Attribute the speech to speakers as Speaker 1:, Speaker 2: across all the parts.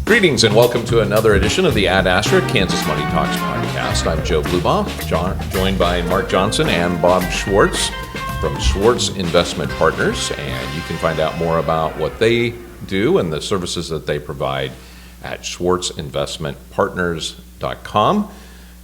Speaker 1: Greetings and welcome to another edition of the Ad Astra Kansas Money Talks podcast. I'm Joe Blubaugh, joined by Mark Johnson and Bob Schwartz from Schwartz Investment Partners, and you can find out more about what they do and the services that they provide at schwartzinvestmentpartners.com.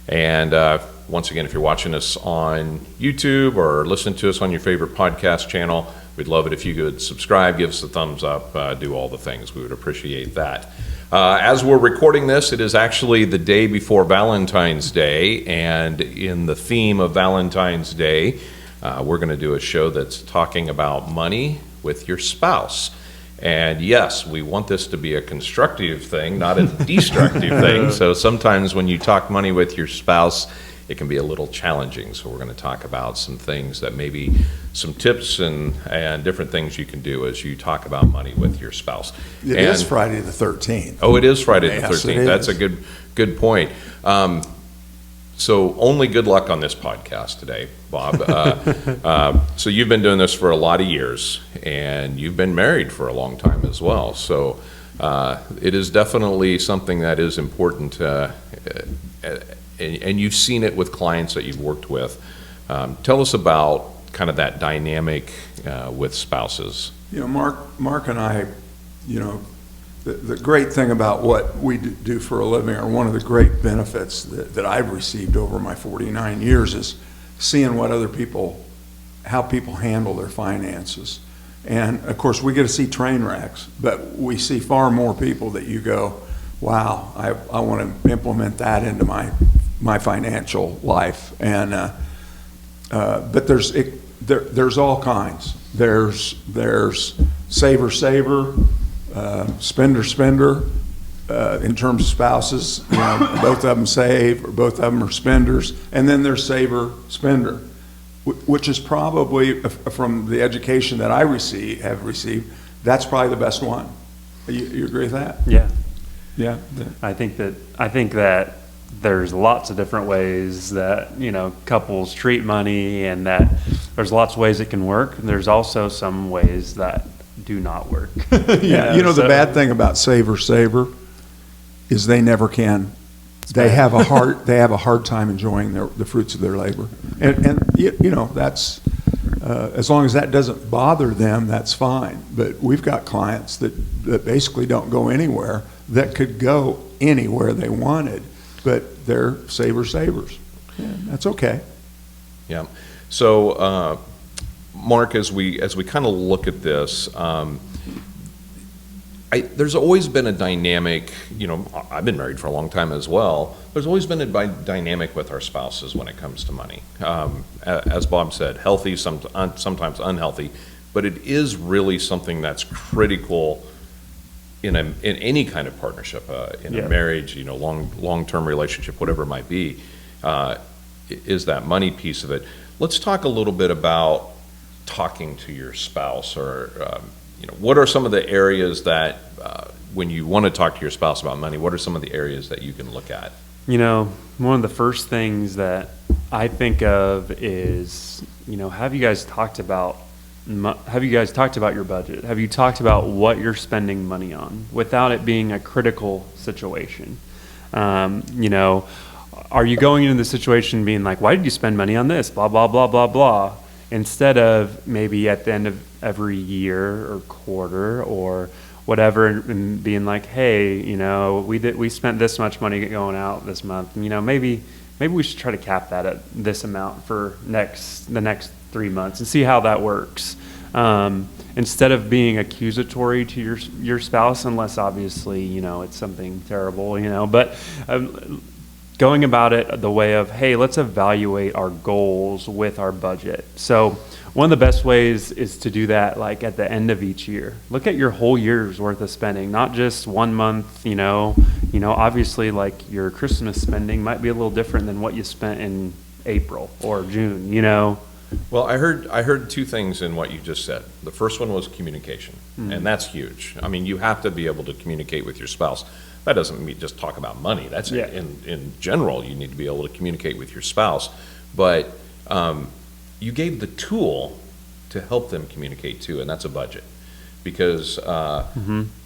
Speaker 1: And once again, if you're watching us on YouTube or listening to us on your favorite podcast channel, we'd love it if you could subscribe, give us a thumbs up, do all the things. We would appreciate that. As we're recording this, it is actually the day before Valentine's Day, and in the theme of Valentine's Day, we're going to do a show that's talking about money with your spouse. And yes, we want this to be a constructive thing, not a destructive thing. So sometimes when you talk money with your spouse, it can be a little challenging. So we're going to talk about some things that maybe some tips and different things you can do as you talk about money with your spouse.
Speaker 2: It is Friday the 13th.
Speaker 1: Oh, it is Friday the 13th.
Speaker 2: Yes,
Speaker 1: That's a good point. So only good luck on this podcast today, Bob. So you've been doing this for a lot of years, and you've been married for a long time as well. So it is definitely something that is important, and you've seen it with clients that you've worked with. Tell us about kind of that dynamic with spouses.
Speaker 2: You know, Mark and I, you know, the great thing about what we do for a living, or one of the great benefits that I've received over my 49 years, is seeing what how people handle their finances. And of course, we get to see train wrecks, but we see far more people that you go, wow, I want to implement that into my financial life. And but there's all kinds. There's saver, spender. In terms of spouses, you know, both of them save, or both of them are spenders. And then there's saver, spender, which is probably, from the education that I have received, that's probably the best one. You agree with that?
Speaker 3: Yeah.
Speaker 2: Yeah.
Speaker 3: I think that there's lots of different ways that, you know, couples treat money, and that there's lots of ways it can work. And there's also some ways that do not work.
Speaker 2: Yeah. You know, the bad thing about saver is they never can. They have a hard time enjoying the fruits of their labor. And you know, that's as long as that doesn't bother them, that's fine. But we've got clients that basically don't go anywhere, that could go anywhere they wanted, but they're savers. Yeah, that's okay.
Speaker 1: Yeah. So, Mark, as we kind of look at this, there's always been a dynamic. You know, I've been married for a long time as well. There's always been a dynamic with our spouses when it comes to money. As Bob said, healthy, sometimes unhealthy, but it is really something that's critical in any kind of partnership, a marriage, you know, long-term relationship, whatever it might be, is that money piece of it. Let's talk a little bit about talking to your spouse, or you know, what are some of the areas that when you want to talk to your spouse about money, what are some of the areas that you can look at?
Speaker 3: You know, one of the first things that I think of is, you know, have you guys talked about your budget? Have you talked about what you're spending money on without it being a critical situation? You know, are you going into the situation being like, why did you spend money on this? Blah, blah, blah, blah, blah. Instead of maybe at the end of every year or quarter or whatever, and being like, hey, you know, we spent this much money going out this month. You know, maybe we should try to cap that at this amount for the next 3 months and see how that works. Instead of being accusatory to your spouse, unless obviously, you know, it's something terrible, you know, but going about it the way of, hey, let's evaluate our goals with our budget. So one of the best ways is to do that, like at the end of each year. Look at your whole year's worth of spending, not just 1 month. You know, obviously, like your Christmas spending might be a little different than what you spent in April or June. You know.
Speaker 1: Well, I heard two things in what you just said. The first one was communication, and that's huge. I mean, you have to be able to communicate with your spouse. That doesn't mean just talk about money. That's in general, you need to be able to communicate with your spouse. But you gave the tool to help them communicate too, and that's a budget. because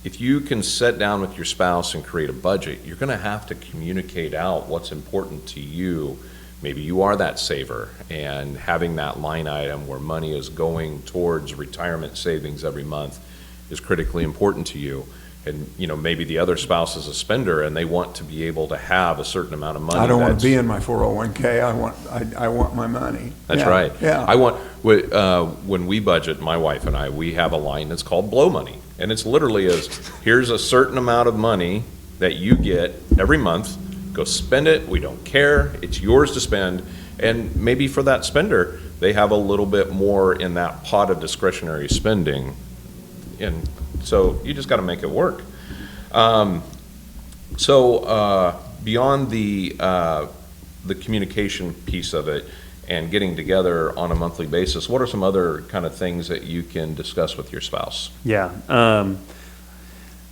Speaker 1: if you can sit down with your spouse and create a budget, you're going to have to communicate out what's important to you. Maybe you are that saver, and having that line item where money is going towards retirement savings every month is critically important to you. And, maybe the other spouse is a spender and they want to be able to have a certain amount of money.
Speaker 2: I don't want to be in my 401k. I want my money.
Speaker 1: That's
Speaker 2: Yeah,
Speaker 1: right.
Speaker 2: Yeah.
Speaker 1: When we budget, my wife and I, we have a line that's called blow money. And it's literally here's a certain amount of money that you get every month. Go spend it. We don't care. It's yours to spend. And maybe for that spender, they have a little bit more in that pot of discretionary spending. And so you just got to make it work. Beyond the communication piece of it and getting together on a monthly basis, what are some other kind of things that you can discuss with your spouse?
Speaker 3: Yeah.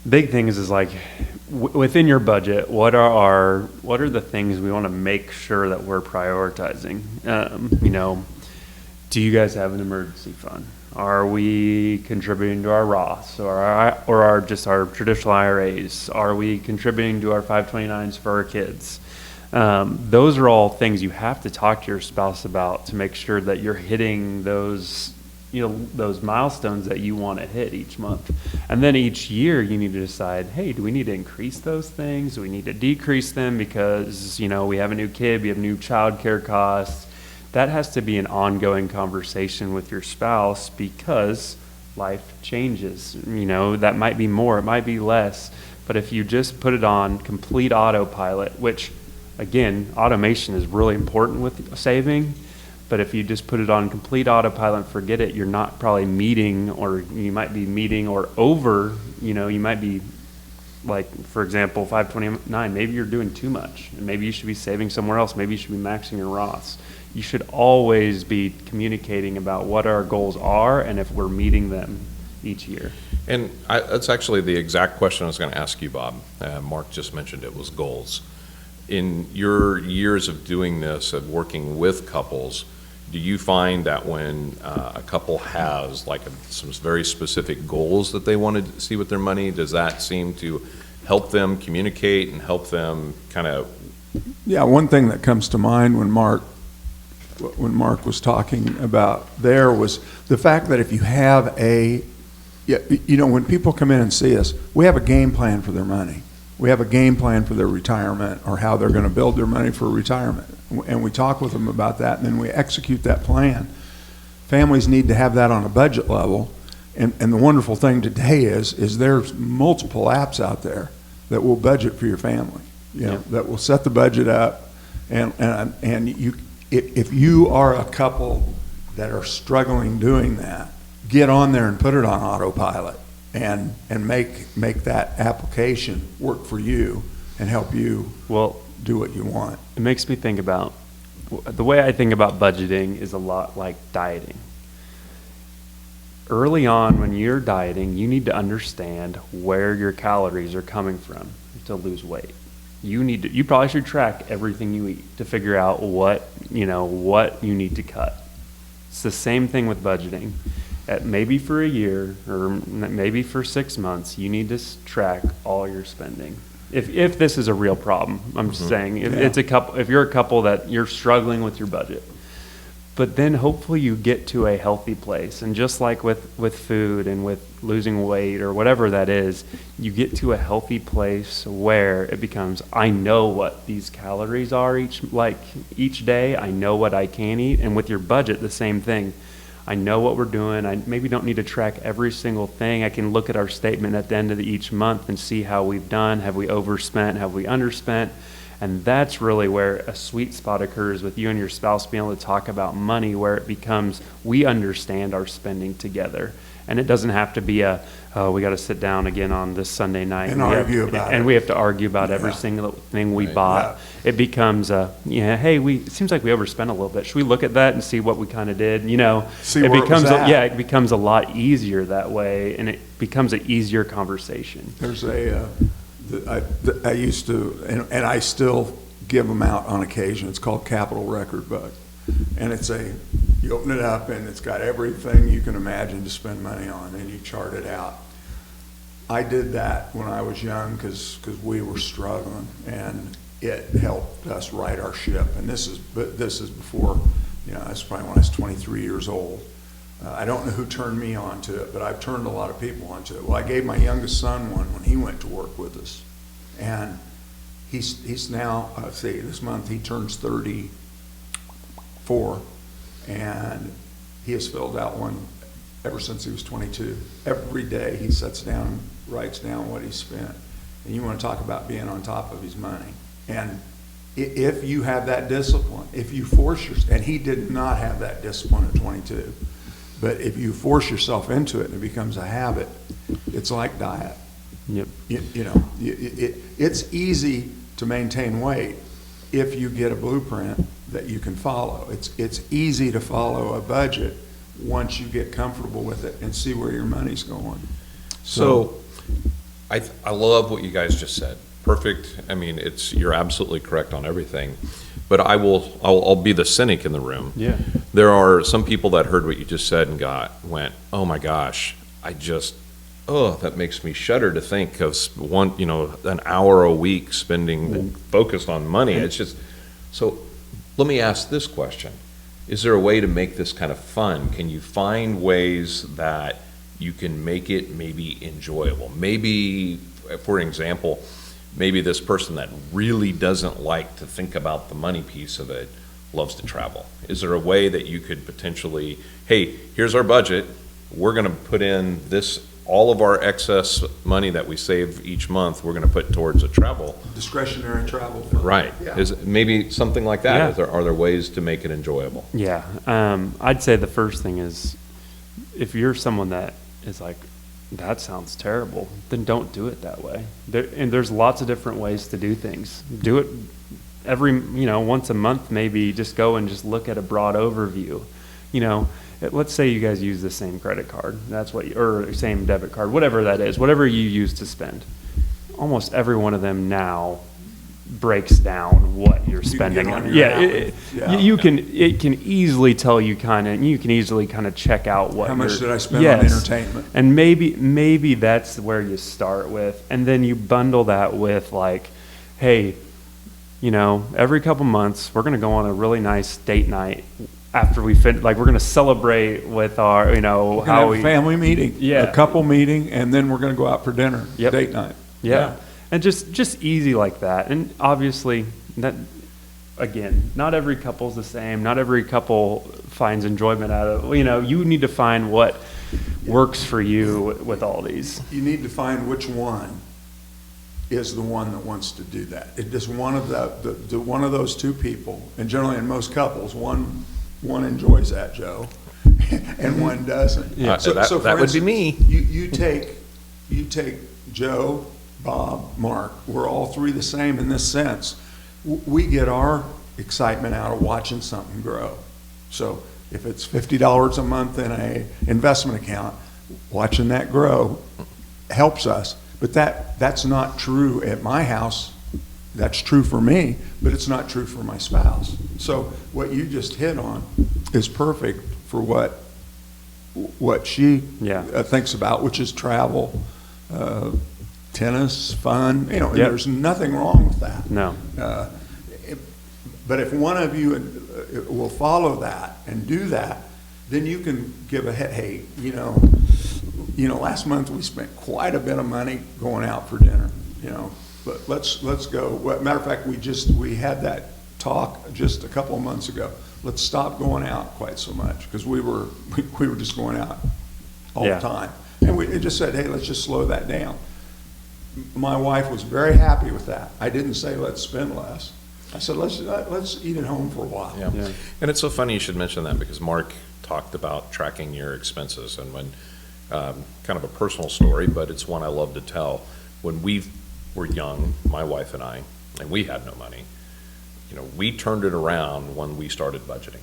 Speaker 3: Big things is like within your budget, what are the things we want to make sure that we're prioritizing? Do you guys have an emergency fund? Are we contributing to our Roths or our traditional IRAs? Are we contributing to our 529s for our kids? Those are all things you have to talk to your spouse about to make sure that you're hitting those milestones that you want to hit each month. And then each year you need to decide, hey, do we need to increase those things? Do we need to decrease them because, we have a new kid, we have new child care costs? That has to be an ongoing conversation with your spouse because life changes. That might be more, it might be less. But if you just put it on complete autopilot, which, again, automation is really important with saving, but if you just put it on complete autopilot and forget it, you're not probably meeting, or you might be meeting or over, you might be, like, for example, 529, maybe you're doing too much, and maybe you should be saving somewhere else. Maybe you should be maxing your Roths. You should always be communicating about what our goals are and if we're meeting them each year.
Speaker 1: And that's actually the exact question I was going to ask you, Bob. Mark just mentioned it was goals. In your years of doing this, of working with couples, do you find that when a couple has some very specific goals that they want to see with their money, does that seem to help them communicate and help them kind of?
Speaker 2: Yeah, one thing that comes to mind when Mark was talking about there was the fact that if you have when people come in and see us, we have a game plan for their money. We have a game plan for their retirement or how they're going to build their money for retirement. And we talk with them about that, and then we execute that plan. Families need to have that on a budget level. And the wonderful thing today is there's multiple apps out there that will budget for your family, that will set the budget up. And if you are a couple that are struggling doing that, get on there and put it on autopilot and make that application work for you and help you do what you want.
Speaker 3: It makes me think about, the way I think about budgeting is a lot like dieting. Early on when you're dieting, you need to understand where your calories are coming from to lose weight. You probably should track everything you eat to figure out what you need to cut. It's the same thing with budgeting. Maybe for a year or maybe for 6 months, you need to track all your spending. If this is a real problem, I'm just saying, if you're a couple that you're struggling with your budget, but then hopefully you get to a healthy place. And just like with food and with losing weight or whatever that is, you get to a healthy place where it becomes, I know what these calories are each day. I know what I can eat. And with your budget, the same thing. I know what we're doing. I maybe don't need to track every single thing. I can look at our statement at the end of each month and see how we've done. Have we overspent? Have we underspent? And that's really where a sweet spot occurs with you and your spouse being able to talk about money, where it becomes, we understand our spending together. And it doesn't have to be we got to sit down again on this Sunday night
Speaker 2: and argue about it.
Speaker 3: And we have to argue about every single thing we bought. Yeah. It becomes hey, it seems like we overspent a little bit. Should we look at that and see what we kind of did?
Speaker 2: See where it was at.
Speaker 3: It becomes a lot easier that way, and it becomes an easier conversation.
Speaker 2: There's I used to, and I still give them out on occasion. It's called Capital Record Book, and it's a You open it up and it's got everything you can imagine to spend money on, and you chart it out. I did that when I was young because we were struggling, and it helped us right our ship. And this is before, that's probably when I was 23 years old. I don't know who turned me on to it, but I've turned a lot of people onto it. Well, I gave my youngest son one when he went to work with us, and he's now, this month he turns 34, and he has filled out one ever since he was 22. Every day he sits down and writes down what he spent. And you want to talk about being on top of his money. And if you have that discipline, if you force yourself, and he did not have that discipline at 22, but if you force yourself into it and it becomes a habit, it's like diet.
Speaker 3: Yep.
Speaker 2: It's easy to maintain weight if you get a blueprint that you can follow. It's easy to follow a budget once you get comfortable with it and see where your money's going.
Speaker 1: So I love what you guys just said. Perfect. I mean, you're absolutely correct on everything. But I'll be the cynic in the room.
Speaker 3: Yeah.
Speaker 1: There are some people that heard what you just said and went, oh my gosh, that makes me shudder to think of an hour a week spending focused on money. It's just, so let me ask this question. Is there a way to make this kind of fun? Can you find ways that you can make it maybe enjoyable? Maybe, for example, maybe this person that really doesn't like to think about the money piece of it loves to travel. Is there a way that you could potentially, hey, here's our budget. We're going to put in all of our excess money that we save each month, we're going to put towards a travel.
Speaker 2: Discretionary travel fund.
Speaker 1: Right.
Speaker 2: Yeah.
Speaker 1: Is maybe something like that?
Speaker 3: Yeah.
Speaker 1: Are there ways to make it enjoyable?
Speaker 3: Yeah. I'd say the first thing is, if you're someone that is like, that sounds terrible, then don't do it that way. And there's lots of different ways to do things. Do it once a month, maybe just go and just look at a broad overview. Let's say you guys use the same credit card, or same debit card, whatever that is, whatever you use to spend. Almost every one of them now breaks down what you're spending on. It can easily tell you you can easily kind of check out what.
Speaker 2: How much did I spend on entertainment?
Speaker 3: And maybe that's where you start with, and then you bundle that with like, hey, every couple months we're going to go on a really nice date night. After we we're going to celebrate with our,
Speaker 2: we're gonna have a family meeting, a couple meeting, and then we're going to go out for dinner, date night.
Speaker 3: Yeah. And just easy like that. And obviously, that again, not every couple's the same. Not every couple finds enjoyment out of, you need to find what works for you with all these.
Speaker 2: You need to find which one is the one that wants to do that. It just one of one of those two people, and generally in most couples, one enjoys that, Joe, and one doesn't.
Speaker 1: Yeah. So that would be me.
Speaker 2: You take Joe, Bob, Mark. We're all three the same in this sense. We get our excitement out of watching something grow. So if it's $50 a month in a investment account, watching that grow helps us. But that's not true at my house. That's true for me, but it's not true for my spouse. So what you just hit on is perfect for what she thinks about, which is travel, tennis, fun. There's nothing wrong with that.
Speaker 3: No.
Speaker 2: But if one of you will follow that and do that, then you can give hey, last month we spent quite a bit of money going out for dinner, but let's go. Matter of fact, we had that talk just a couple of months ago. Let's stop going out quite so much, because we were just going out all the time. And we just said, hey, let's just slow that down. My wife was very happy with that. I didn't say let's spend less. I said, let's eat at home for a while.
Speaker 1: Yeah. And it's so funny you should mention that, because Mark talked about tracking your expenses, and when kind of a personal story, but it's one I love to tell. When we were young, my wife and I, and we had no money, we turned it around when we started budgeting,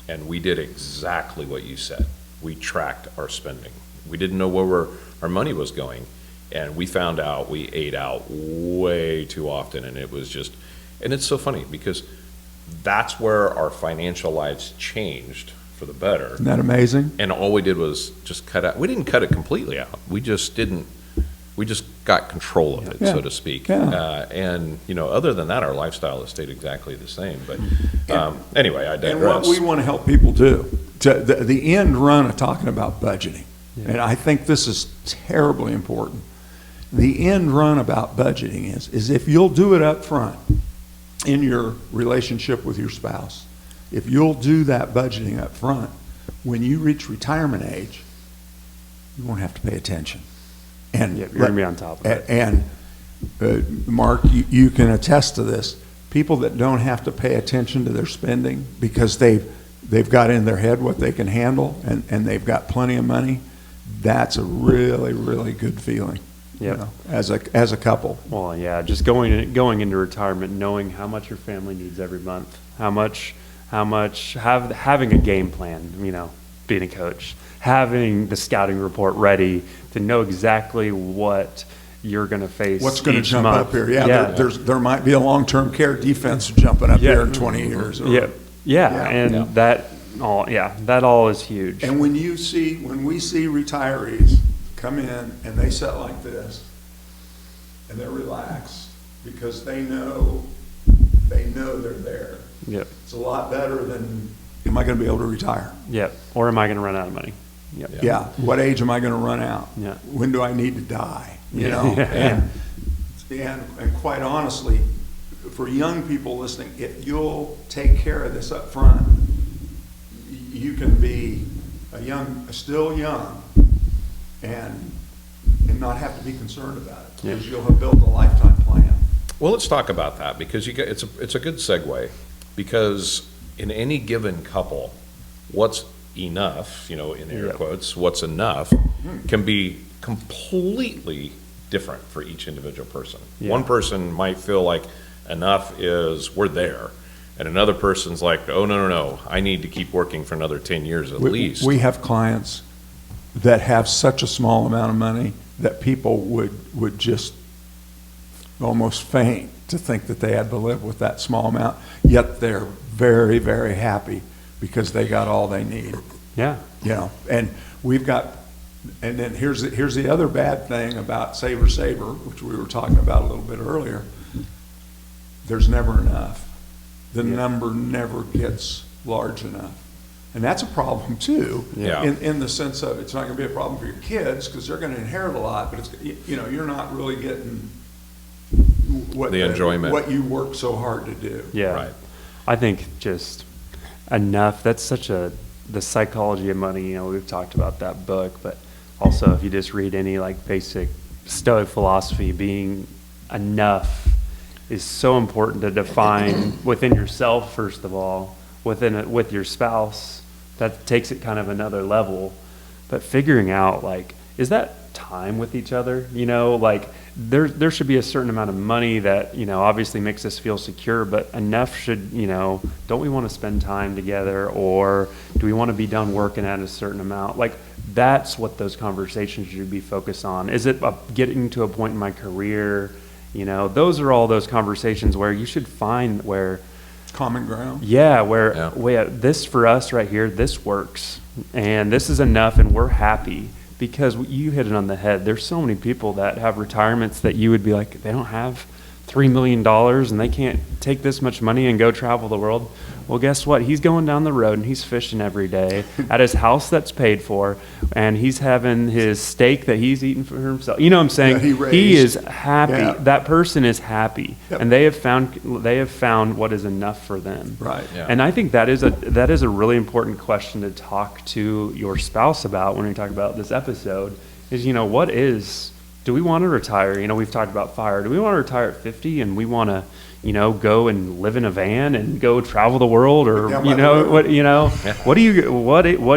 Speaker 1: and we did exactly what you said. We tracked our spending. We didn't know where our money was going, and we found out we ate out way too often, and and it's so funny, because that's where our financial lives changed for for the better.
Speaker 2: Isn't that amazing?
Speaker 1: And all we did was just cut out. We didn't cut it completely out. We just got control of it,
Speaker 2: Yeah.
Speaker 1: so to speak.
Speaker 2: Yeah.
Speaker 1: And, other than that, our lifestyle has stayed exactly the same. But anyway, I digress.
Speaker 2: And what we want to help people do, the end run of talking about budgeting, and I think this is terribly important. The end run about budgeting is if you'll do it up front in your relationship with your spouse, if you'll do that budgeting up front, when you reach retirement age, you won't have to pay attention. And
Speaker 3: You're going to be on top of it.
Speaker 2: And Mark, you can attest to this. People that don't have to pay attention to their spending because they've got in their head what they can handle and they've got plenty of money, that's a really, really good feeling.
Speaker 3: Yep.
Speaker 2: As a couple.
Speaker 3: Well, yeah, just going into retirement, knowing how much your family needs every month, having a game plan, being a coach, having the scouting report ready to know exactly what you're going to face.
Speaker 2: What's going to
Speaker 3: each
Speaker 2: jump
Speaker 3: month.
Speaker 2: up here? Yeah. There might be a long-term care defense jumping up here in 20 years.
Speaker 3: That all is huge.
Speaker 2: And when we see retirees come in and they sit like this and they're relaxed because they know they're there.
Speaker 3: Yep.
Speaker 2: It's a lot better than, am I going to be able to retire?
Speaker 3: Yep. Or am I going to run out of money? Yep.
Speaker 2: Yeah. What age am I going to run out?
Speaker 3: Yeah.
Speaker 2: When do I need to die?
Speaker 3: Yeah.
Speaker 2: And quite honestly, for young people listening, if you'll take care of this up front, you can be still young and not have to be concerned about it because you'll have built a lifetime plan.
Speaker 1: Well, let's talk about that because it's a good segue because in any given couple, what's enough, in air quotes, what's enough can be completely different for each individual person.
Speaker 3: Yeah.
Speaker 1: One person might feel like enough is we're there. And another person's like, oh, no, I need to keep working for another 10 years at least.
Speaker 2: We have clients that have such a small amount of money that people would just almost faint to think that they had to live with that small amount, yet they're very, very happy because they got all they need.
Speaker 3: Yeah.
Speaker 2: And and then here's the other bad thing about saver, which we were talking about a little bit earlier. There's never enough. The number never gets large enough. And that's a problem too, in the sense of it's not going to be a problem for your kids because they're going to inherit a lot, but it's, you're not really getting the
Speaker 1: enjoyment,
Speaker 2: what you work so hard to do.
Speaker 3: Yeah.
Speaker 1: Right.
Speaker 3: I think just enough. That's the psychology of money. We've talked about that book, but also if you just read any basic Stoic philosophy, being enough is so important to define within yourself, first of all, with your spouse. That takes it kind of another level. But figuring out, is that time with each other? There should be a certain amount of money that, obviously makes us feel secure, but enough should, don't we want to spend time together, or do we want to be done working at a certain amount? That's what those conversations should be focused on. Is it getting to a point in my career? Those are all those conversations where you should find where
Speaker 2: common ground.
Speaker 3: Yeah, this for us right here, this works, and this is enough, and we're happy. Because you hit it on the head. There's so many people that have retirements that you would be like, they don't have $3 million and they can't take this much money and go travel the world. Well, guess what? He's going down the road and he's fishing every day at his house that's paid for, and he's having his steak that he's eating for himself. You know what I'm saying? He is happy.
Speaker 2: Yeah.
Speaker 3: That person is happy, and they have found what is enough for them.
Speaker 2: Right.
Speaker 1: Yeah.
Speaker 3: And I think that is a really important question to talk to your spouse about when we talk about this episode. Is do we want to retire? We've talked about FIRE. Do we want to retire at 50 and we want to, go and live in a van and go travel the world, or what do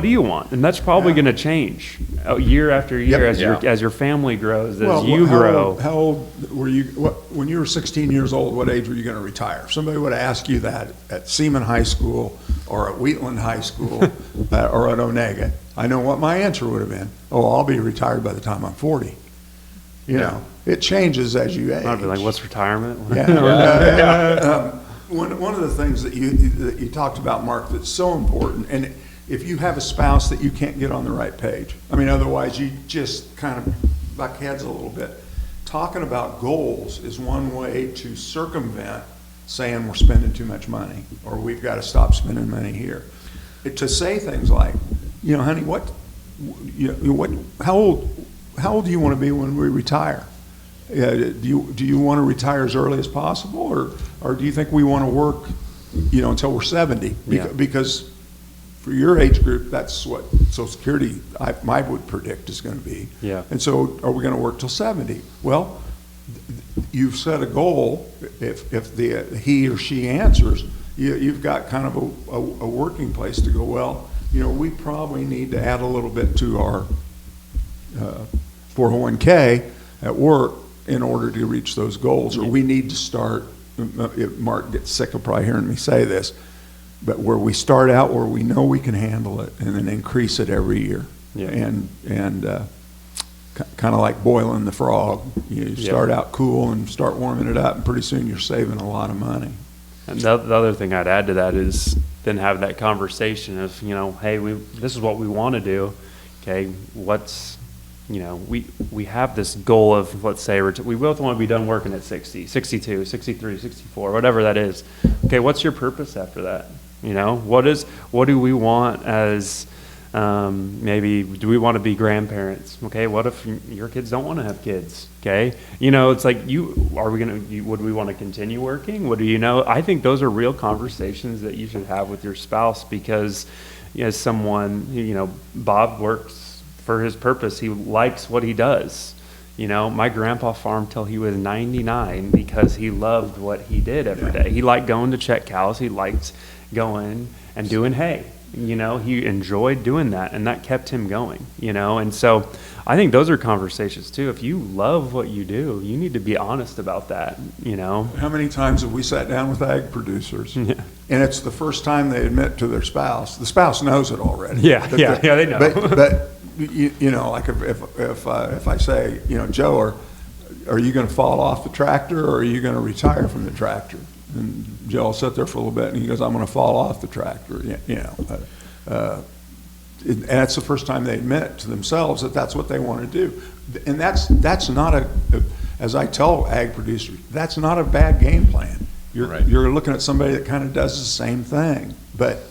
Speaker 3: you want? And that's probably going to change year after year as your family grows, as you grow.
Speaker 2: How old were you when you were 16 years old? What age were you going to retire? If somebody would ask you that at Seaman High School or at Wheatland High School or at Onega, I know what my answer would have been. I'll be retired by the time I'm 40. It changes as you age.
Speaker 3: I'd be like, what's retirement?
Speaker 2: One of the things that you talked about, Mark, that's so important, and if you have a spouse that you can't get on the right page, I mean, otherwise you just kind of buck heads a little bit. Talking about goals is one way to circumvent saying we're spending too much money or we've got to stop spending money here. To say things like, honey, how old do you want to be when we retire? Do you want to retire as early as possible, or do you think we want to work, until we're 70? Because for your age group, that's what Social Security I would predict is going to be.
Speaker 3: Yeah.
Speaker 2: And so, are we going to work till 70? Well, you've set a goal. If he or she answers, you've got kind of a working place to go. Well, we probably need to add a little bit to our 401k at work in order to reach those goals, or we need to start. Mark gets sick of probably hearing me say this, but where we start out where we know we can handle it, and then increase it every year.
Speaker 3: Yeah.
Speaker 2: And kind of like boiling the frog. You start out cool and start warming it up, and pretty soon you're saving a lot of money.
Speaker 3: And the other thing I'd add to that is then have that conversation of, hey, this is what we want to do. Okay, we have this goal of, let's say, we both want to be done working at 60, 62, 63, 64, whatever that is. Okay, what's your purpose after that? What do we want as, maybe, do we want to be grandparents? Okay, what if your kids don't want to have kids? Okay, it's like, would we want to continue working? I think those are real conversations that you should have with your spouse, because as someone, Bob works for his purpose. He likes what he does. My grandpa farmed till he was 99 because he loved what he did every day. He liked going to check cows. He liked going and doing hay. He enjoyed doing that, and that kept him going, and so I think those are conversations too. If you love what you do, you need to be honest about that,
Speaker 2: How many times have we sat down with ag producers, and it's the first time they admit to their spouse, the spouse knows it already.
Speaker 3: Yeah, they know.
Speaker 2: But like if I say, Joe, are you going to fall off the tractor, or are you going to retire from the tractor? And Joe will sit there for a little bit, and he goes, I'm going to fall off the tractor. And that's the first time they admit to themselves that that's what they want to do. And that's not as I tell ag producers, that's not a bad game plan. You're looking at somebody that kind of does the same thing. But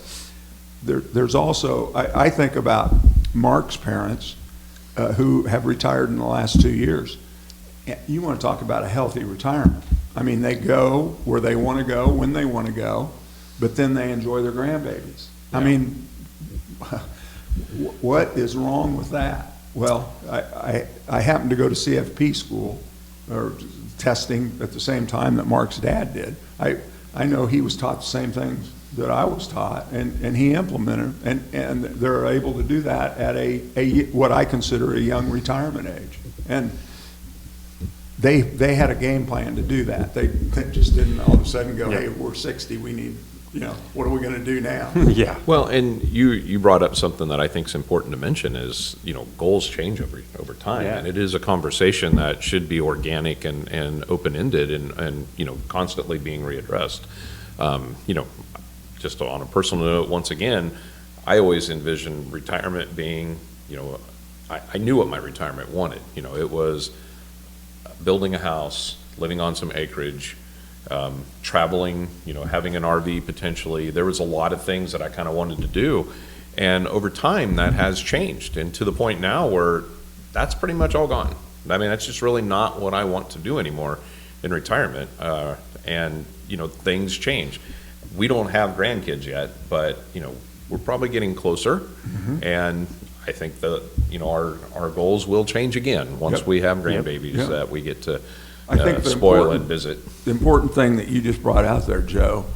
Speaker 2: there's also, I think about Mark's parents who have retired in the last 2 years. You want to talk about a healthy retirement. I mean, they go where they want to go, when they want to go, but then they enjoy their grandbabies. Yeah. I mean, what is wrong with that? Well, I happened to go to CFP school, or testing at the same time that Mark's dad did. I know he was taught the same things that I was taught, and he implemented, and they're able to do that at what I consider a young retirement age. And they had a game plan to do that. They just didn't all of a sudden go, hey, we're 60, we need, what are we going to do now?
Speaker 3: Yeah.
Speaker 1: Well, and you brought up something that I think is important to mention is, goals change over time.
Speaker 3: Yeah.
Speaker 1: And it is a conversation that should be organic and open-ended and constantly being readdressed. Just on a personal note, once again, I always envisioned retirement being, I knew what my retirement wanted. It was building a house, living on some acreage, traveling, having an RV potentially. There was a lot of things that I kind of wanted to do. And over time, that has changed. And to the point now where that's pretty much all gone. I mean, that's just really not what I want to do anymore in retirement. And things change. We don't have grandkids yet, but, we're probably getting closer. Mm-hmm. And I think that, our goals will change again once we have grandbabies that we get to spoil and visit.
Speaker 2: The important thing that you just brought out there, Joe,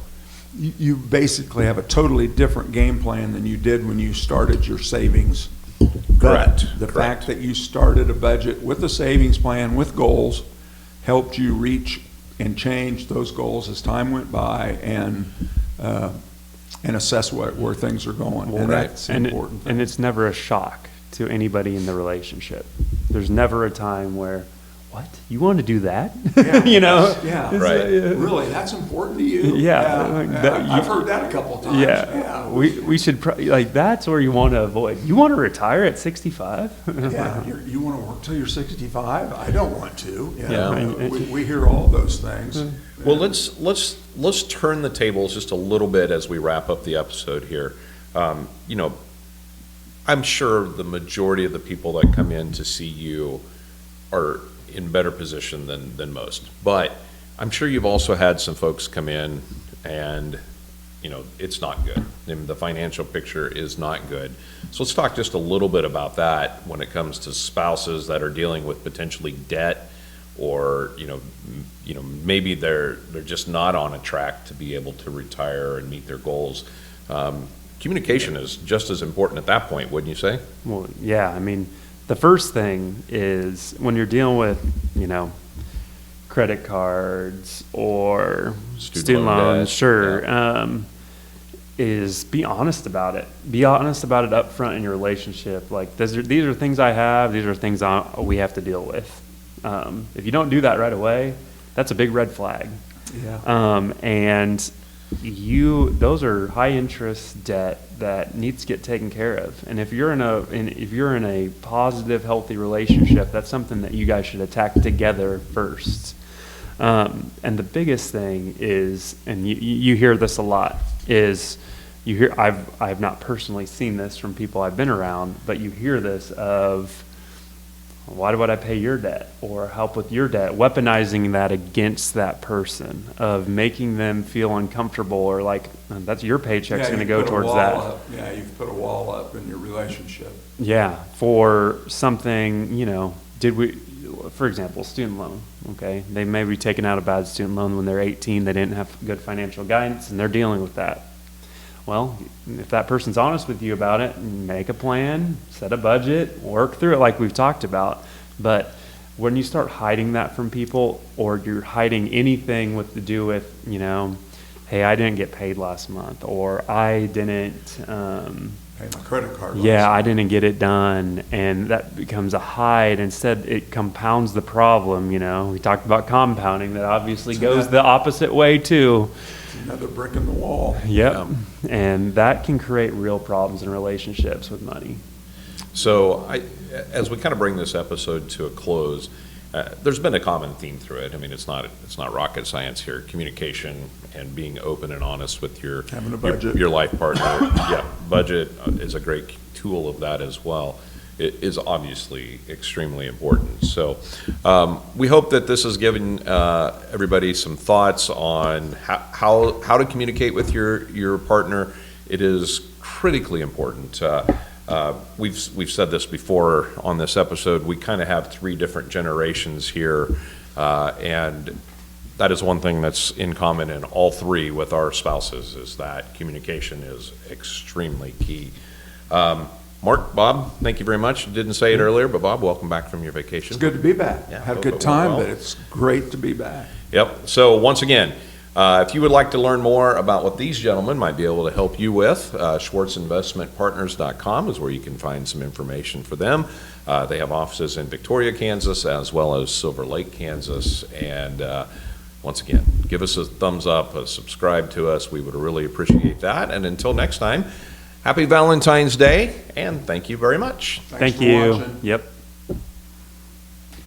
Speaker 2: you basically have a totally different game plan than you did when you started your savings.
Speaker 1: Correct.
Speaker 2: The fact that you started a budget with a savings plan, with goals, helped you reach and change those goals as time went by, and assess where things are going. And that's important.
Speaker 3: And it's never a shock to anybody in the relationship. There's never a time where, what? You want to do that?
Speaker 2: Yeah,
Speaker 3: You know?
Speaker 2: yeah,
Speaker 1: Right.
Speaker 2: Really, that's important to you?
Speaker 3: Yeah, like that-
Speaker 2: I've heard that a couple times.
Speaker 3: Yeah, we should like that's where you want to avoid. You want to retire at 65?
Speaker 2: Yeah, you want to work till you're 65? I don't want to.
Speaker 1: Yeah.
Speaker 2: We hear all those things.
Speaker 1: Well, let's turn the tables just a little bit as we wrap up the episode here. You know, I'm sure the majority of the people that come in to see you are in better position than most. But I'm sure you've also had some folks come in and, you know, it's not good. And the financial picture is not good. So let's talk just a little bit about that when it comes to spouses that are dealing with potentially debt, or, you know, maybe they're just not on a track to be able to retire and meet their goals. Communication is just as important at that point, wouldn't you say?
Speaker 3: Well, yeah. I mean, the first thing is when you're dealing with, you know, credit cards or student
Speaker 1: loan
Speaker 3: loans,
Speaker 1: debt,
Speaker 3: sure, is be honest about it. Be honest about it up front in your relationship. Like, these are things I have. These are things we have to deal with. If you don't do that right away, that's a big red flag.
Speaker 2: Yeah.
Speaker 3: And those are high interest debt that needs to get taken care of. And if you're in a positive, healthy relationship, that's something that you guys should attack together first. And the biggest thing is, and you hear this a lot, is I've not personally seen this from people I've been around, but you hear this of, why would I pay your debt or help with your debt? Weaponizing that against that person, of making them feel uncomfortable, or like, that's your paycheck's going to go towards that.
Speaker 2: Yeah, you've put a wall up in your relationship.
Speaker 3: Yeah, for something, you know, for example, student loan, okay? They may be taking out a bad student loan when they're 18, they didn't have good financial guidance, and they're dealing with that. Well, if that person's honest with you about it, make a plan, set a budget, work through it like we've talked about. But when you start hiding that from people, or you're hiding anything to do with, you know, hey, I didn't get paid last month, or I didn't,
Speaker 2: Pay my credit card.
Speaker 3: I didn't get it done, and that becomes a hide. Instead, it compounds the problem, you know. We talked about compounding, that obviously goes the opposite way too.
Speaker 2: Another brick in the wall.
Speaker 3: Yep. And that can create real problems in relationships with money.
Speaker 1: So as we kind of bring this episode to a close, there's been a common theme through it. I mean, it's not rocket science here. Communication and being open and honest with
Speaker 2: Having a budget.
Speaker 1: your life partner. Yeah, budget is a great tool of that as well. It is obviously extremely important. So we hope that this has given everybody some thoughts on how to communicate with your partner. It is critically important. We've said this before on this episode. We kind of have 3 different generations here, and that is one thing that's in common in all 3 with our spouses, is that communication is extremely key. Mark, Bob, thank you very much. Didn't say it earlier, but Bob, welcome back from your vacation.
Speaker 2: It's good to be back.
Speaker 1: Yeah,
Speaker 2: Had a
Speaker 1: hope it
Speaker 2: good
Speaker 1: went
Speaker 2: time,
Speaker 1: well.
Speaker 2: but it's great to be back.
Speaker 1: Yep. So once again, if you would like to learn more about what these gentlemen might be able to help you with, schwartzinvestmentpartners.com is where you can find some information for them. They have offices in Victoria, Kansas, as well as Silver Lake, Kansas. And once again, give us a thumbs up, subscribe to us. We would really appreciate that. And until next time, happy Valentine's Day, and thank you very much.
Speaker 2: Thanks
Speaker 3: Thank
Speaker 2: for
Speaker 3: you.
Speaker 2: watching.
Speaker 3: Yep.